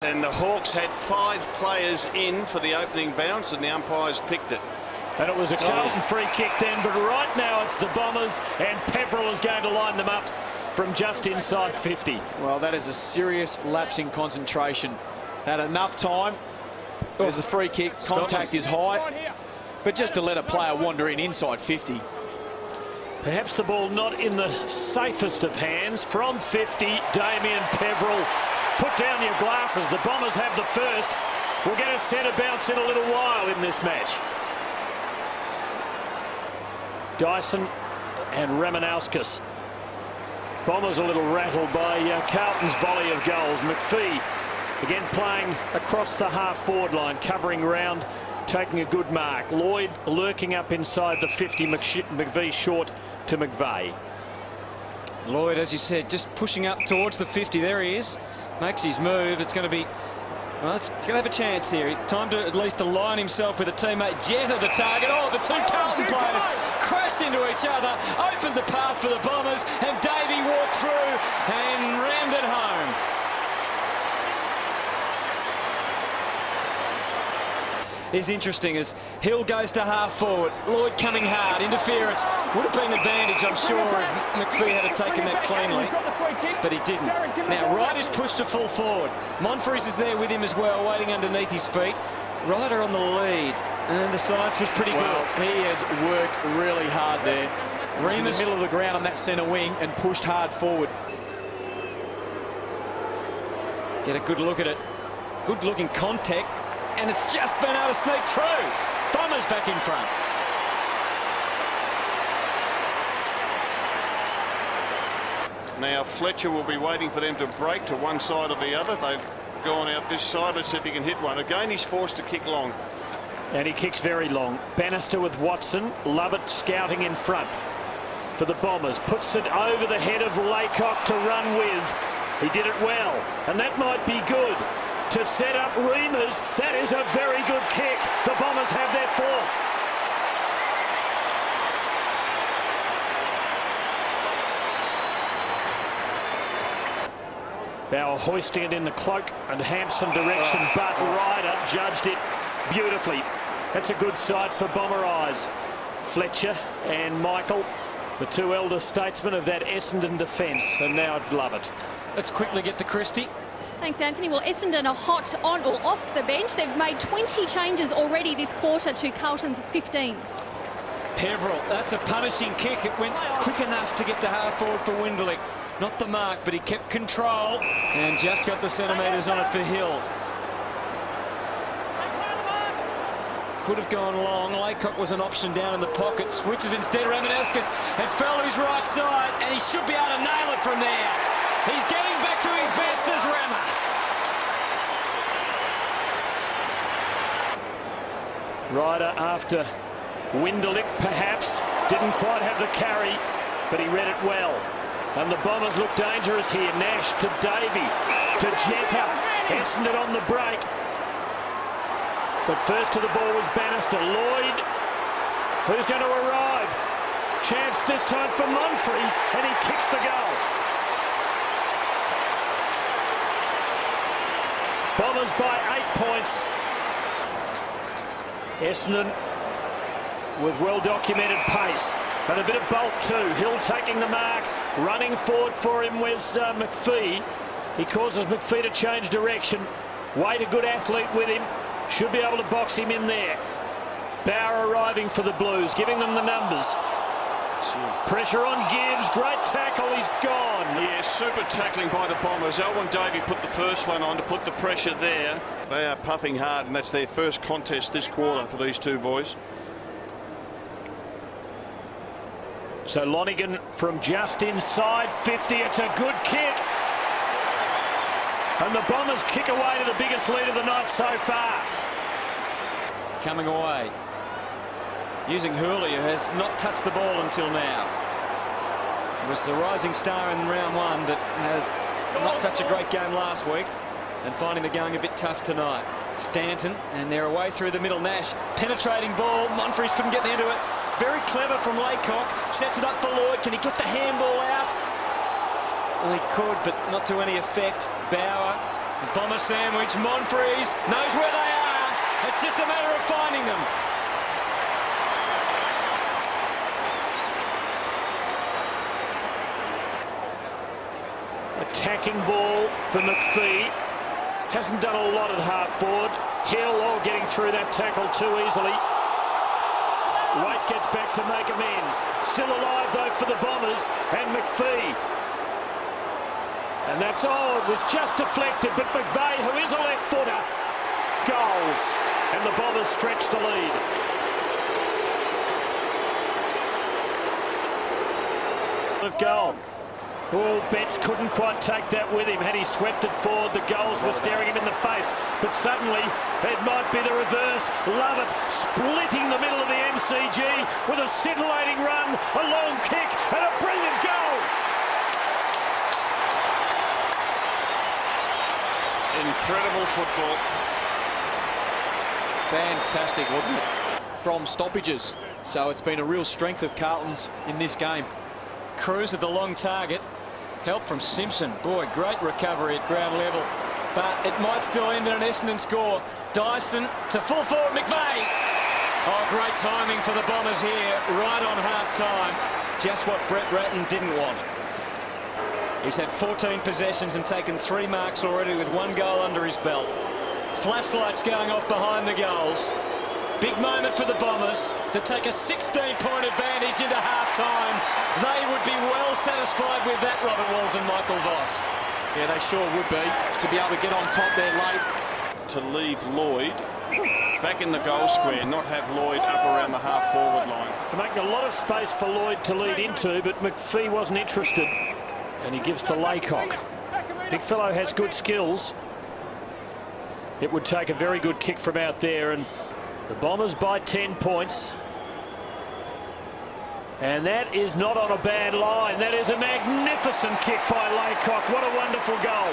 And the Hawks had 5 players in for the opening bounce, and the umpires picked it. And it was a Carlton free kick then, but right now it's the Bombers, and Prevail is going to line them up from just inside 50. Well, that is a serious lapse in concentration. Had enough time. There's the free kick. Contact is high, but just to let a player wander in inside 50. Perhaps the ball not in the safest of hands. From 50, Damien Prevail. Put down your glasses. The Bombers have the first. We'll get a centre bounce in a little while in this match. Dyson and Ramanauskas. Bombers a little rattled by Carlton's volley of goals. McPhee again playing across the half-forward line, covering round, taking a good mark. Lloyd lurking up inside the 50. McVee short to McVeigh. Lloyd, as you said, just pushing up towards the 50. There he is. Makes his move. It's going to be... Well, it's going to have a chance here. Time to at least align himself with a teammate. Jetta, the target. Oh, the two Carlton players crashed into each other, opened the path for the Bombers, and Davey walked through and rammed it home. Is interesting as Hill goes to half forward. Lloyd coming hard. Interference would have been advantage, I'm sure, if McPhee had taken that cleanly, but he didn't. Now Wright is pushed to full forward. Monfries is there with him as well, waiting underneath his feet. Ryder on the lead, and the science was pretty good. He has worked really hard there. He's in the middle of the ground on that centre wing and pushed hard forward. Get a good look at it. Good looking contact. And it's just been able to sneak through. Bombers back in front. Now Fletcher will be waiting for them to break to one side or the other. They've gone out this side. Let's see if he can hit one. Again, he's forced to kick long. And he kicks very long. Bannister with Watson. Lovett scouting in front for the Bombers. Puts it over the head of Laycock to run with. He did it well. And that might be good. To set up Reamers. That is a very good kick. The Bombers have their fourth. Bauer hoisting it in the cloak and Hampson direction, but Ryder judged it beautifully. That's a good sight for Bomber eyes. Fletcher and Michael, the two elder statesmen of that Essendon defence, and now it's Lovett. Let's quickly get to Christie. Thanks, Anthony. Well, Essendon are hot on or off the bench. They've made 20 changes already this quarter to Carlton's 15. Prevail, that's a punishing kick. It went quick enough to get to half forward for Winderlich. Not the mark, but he kept control and just got the centimetres on it for Hill. Could have gone long. Laycock was an option down in the pocket. Switches instead. Ramanauskas and fell to his right side, and he should be able to nail it from there. He's getting back to his best as Rama. Ryder after Winderlich, perhaps. Didn't quite have the carry, but he read it well. And the Bombers look dangerous here. Nash to Davey, to Jetta. Essendon on the break. But first to the ball was Bannister. Lloyd, who's going to arrive? Chance this time for Monfries, and he kicks the goal. Bombers by 8 points. Essendon with well-documented pace and a bit of bulk too. Hill taking the mark, running forward for him was McPhee. He causes McPhee to change direction. Wade, a good athlete with him, should be able to box him in there. Bauer arriving for the Blues, giving them the numbers. Pressure on Gibbs, great tackle, he's gone. Yeah, super tackling by the Bombers. Alwyn Davey put the first one on to put the pressure there. They are puffing hard, and that's their first contest this quarter for these two boys. So Lonigan from just inside 50, it's a good kick. And the Bombers kick away to the biggest lead of the night so far. Coming away. Using Hurley, who has not touched the ball until now. It was the rising star in round one that had not such a great game last week and finding the going a bit tough tonight. Stanton, and they're away through the middle. Nash, penetrating ball. Monfries couldn't get into it. Very clever from Laycock. Sets it up for Lloyd. Can he get the handball out? Well, he could, but not to any effect. Bauer Bomber sandwich. Monfries knows where they are. It's just a matter of finding them. Attacking ball for McPhee. Hasn't done a lot at half forward. Hill getting through that tackle too easily. Waite gets back to make amends. Still alive though for the Bombers and McPhee. And that's all. It was just deflected, but McVeigh, who is a left footer, goals. And the Bombers stretch the lead. Goal. Oh, Betts couldn't quite take that with him. Had he swept it forward, the goals were staring him in the face. But suddenly, it might be the reverse. Lovett splitting the middle of the MCG with a scintillating run, a long kick, and a brilliant goal. Incredible football. Fantastic, wasn't it? From stoppages. So it's been a real strength of Carlton's in this game. Cruz at the long target. Help from Simpson. Boy, great recovery at ground level. But it might still end in an Essendon score. Dyson to full forward McVeigh. Oh, great timing for the Bombers here, right on half-time. Just what Brett Ratton didn't want. He's had 14 possessions and taken 3 marks already with 1 goal under his belt. Flashlights going off behind the goals. Big moment for the Bombers to take a 16-point advantage into half-time. They would be well satisfied with that, Robert Walls and Michael Voss. Yeah, they sure would be, to be able to get on top there late. To leave Lloyd back in the goal square, not have Lloyd up around the half-forward line. They're making a lot of space for Lloyd to lead into, but McPhee wasn't interested. And he gives to Laycock. Big fellow has good skills. It would take a very good kick from out there, and the Bombers by 10 points. And that is not on a bad line. That is a magnificent kick by Laycock. What a wonderful goal.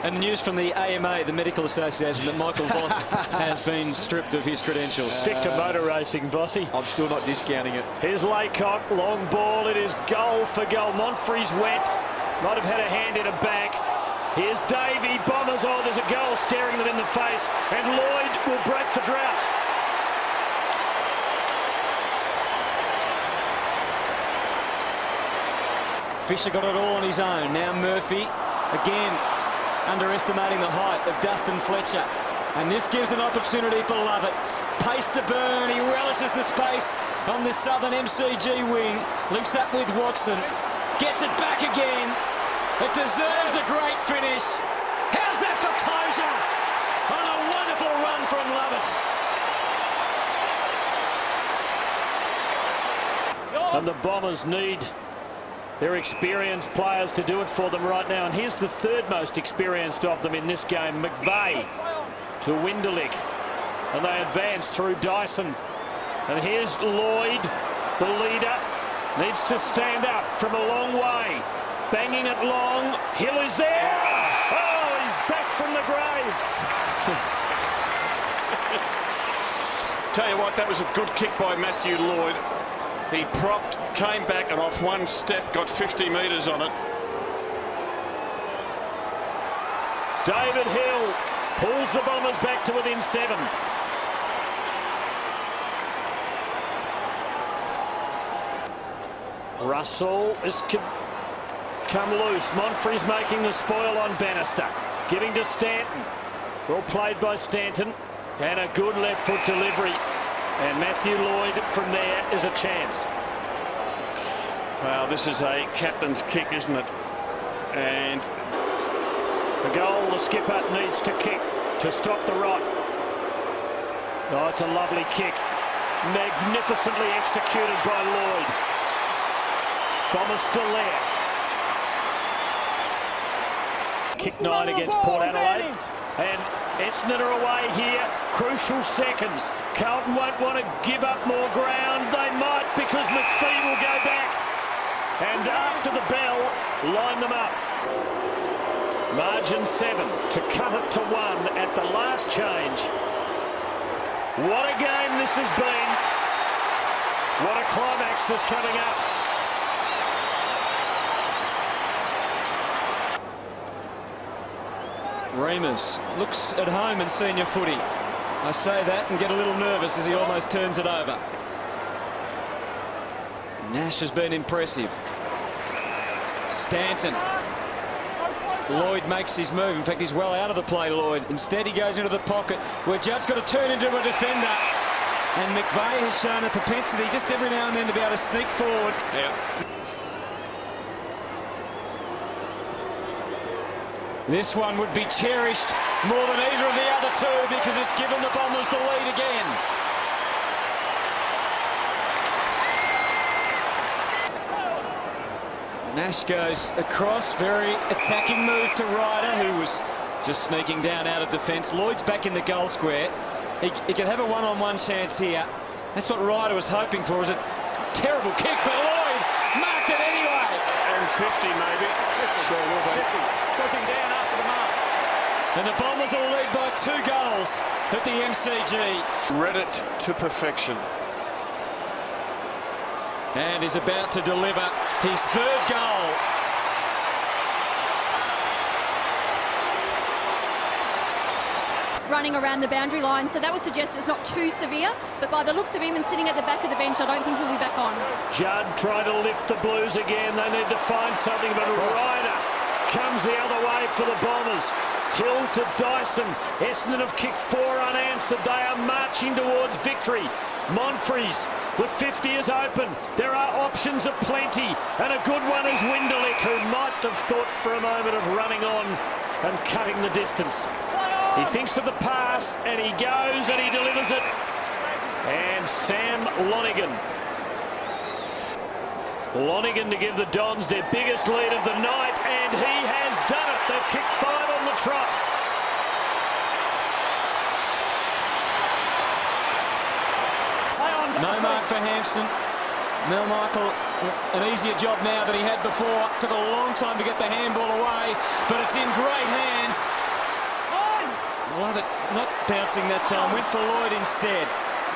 And the news from the AMA, the Medical Association, that Michael Voss has been stripped of his credentials. Stick to motor racing, Vossi. I'm still not discounting it. Here's Laycock, long ball. It is goal for goal. Monfries went. Might have had a hand in a back. Here's Davey. Bombers. Oh, there's a goal staring them in the face. And Lloyd will break the drought. Fisher got it all on his own. Now Murphy again underestimating the height of Dustin Fletcher. And this gives an opportunity for Lovett. Pace to burn. He relishes the space on this southern MCG wing. Links up with Watson. Gets it back again. It deserves a great finish. How's that for closure? On a wonderful run from Lovett. And the Bombers need their experienced players to do it for them right now. And here's the third most experienced of them in this game, McVeigh to Winderlick. And they advance through Dyson. And here's Lloyd, the leader, needs to stand up from a long way. Banging it long. Hill is there. Oh, he's back from the grave. Tell you what, that was a good kick by Matthew Lloyd. He propped, came back, and off one step got 50 metres on it. David Hill pulls the Bombers back to within 7. Russell is come loose. Monfries making the spoil on Bannister. Giving to Stanton. Well played by Stanton. And a good left foot delivery. And Matthew Lloyd from there is a chance. Wow, this is a captain's kick, isn't it? And the goal the skipper needs to kick to stop the rot. Oh, it's a lovely kick. Magnificently executed by Lloyd. Bombers still there. Kick 9 against Port Adelaide. And Essendon are away here. Crucial seconds. Carlton won't want to give up more ground. They might, because McPhee will go back. And after the bell, line them up. Margin 7 to cut it to 1 at the last change. What a game this has been. What a climax is coming up. Remus looks at home in senior footy. I say that and get a little nervous as he almost turns it over. Nash has been impressive. Stanton. Lloyd makes his move. In fact, he's well out of the play, Lloyd. Instead, he goes into the pocket where Judd's got to turn into a defender. And McVeigh has shown a propensity just every now and then to be able to sneak forward. Yeah. This one would be cherished more than either of the other two because it's given the Bombers the lead again. Nash goes across, very attacking move to Ryder, who was just sneaking down out of defence. Lloyd's back in the goal square. He could have a one-on-one chance here. That's what Ryder was hoping for. It was a terrible kick, but Lloyd marked it anyway. And 50 maybe. Sure will be. Looking down after the mark. And the Bombers will lead by 2 goals at the MCG. Read it to perfection. And is about to deliver his 3rd goal. Running around the boundary line, so that would suggest it's not too severe, but by the looks of him and sitting at the back of the bench, I don't think he'll be back on. Judd trying to lift the Blues again. They need to find something, but Ryder comes the other way for the Bombers. Hill to Dyson. Essendon have kicked 4 unanswered. They are marching towards victory. Monfries with 50 is open. There are options aplenty, and a good one is Winderlick, who might have thought for a moment of running on and cutting the distance. He thinks of the pass, and he goes and he delivers it. And Sam Lonigan. Lonigan to give the Dons their biggest lead of the night, and he has done it. They've kicked 5 on the trot. No mark for Hampson. Mel Michael, an easier job now than he had before. Took a long time to get the handball away, but it's in great hands. Love it, not bouncing that time. Went for Lloyd instead,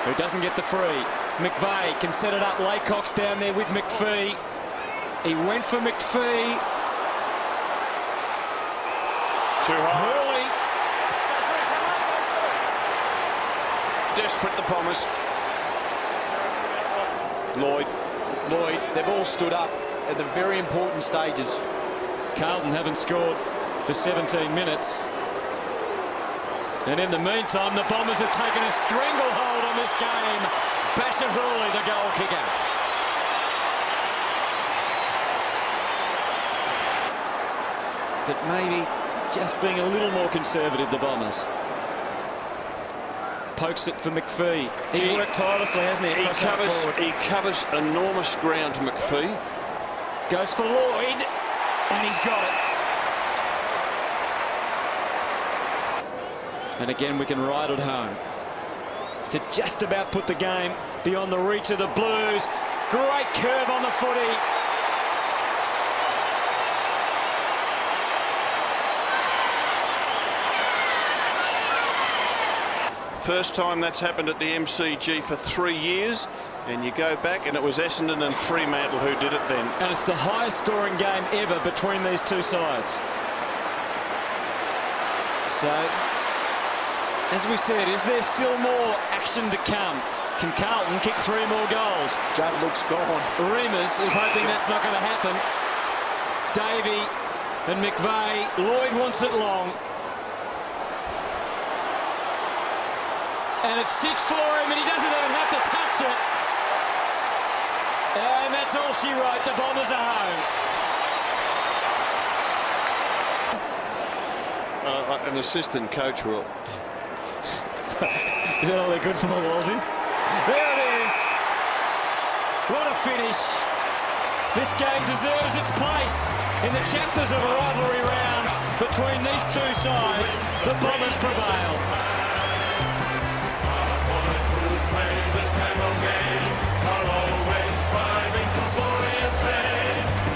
who doesn't get the free. McVeigh can set it up. Laycock's down there with McPhee. He went for McPhee. Too high. Hurley. Desperate, the Bombers. Lloyd, they've all stood up at the very important stages. Carlton haven't scored for 17 minutes. And in the meantime, the Bombers have taken a stranglehold on this game. Basher Hurley, the goal kicker. But maybe just being a little more conservative, the Bombers. Pokes it for McPhee. He's worked tirelessly, hasn't he? He covers enormous ground to McPhee. Goes for Lloyd, and he's got it. And again, we can ride it home to just about put the game beyond the reach of the Blues. Great curve on the footy. First time that's happened at the MCG for 3 years, and you go back and it was Essendon and Fremantle who did it then. And it's the highest scoring game ever between these two sides. So, as we said, is there still more action to come? Can Carlton kick 3 more goals? Judd looks gone. Remus is hoping that's not going to happen. Davey and McVeigh. Lloyd wants it long. And it sits for him, and he doesn't even have to touch it. And that's all she wrote. The Bombers are home. An assistant coach will. Is that all they're good for, Walsey? There it is. What a finish. This game deserves its place in the chapters of rivalry rounds between these two sides. The Bombers prevail.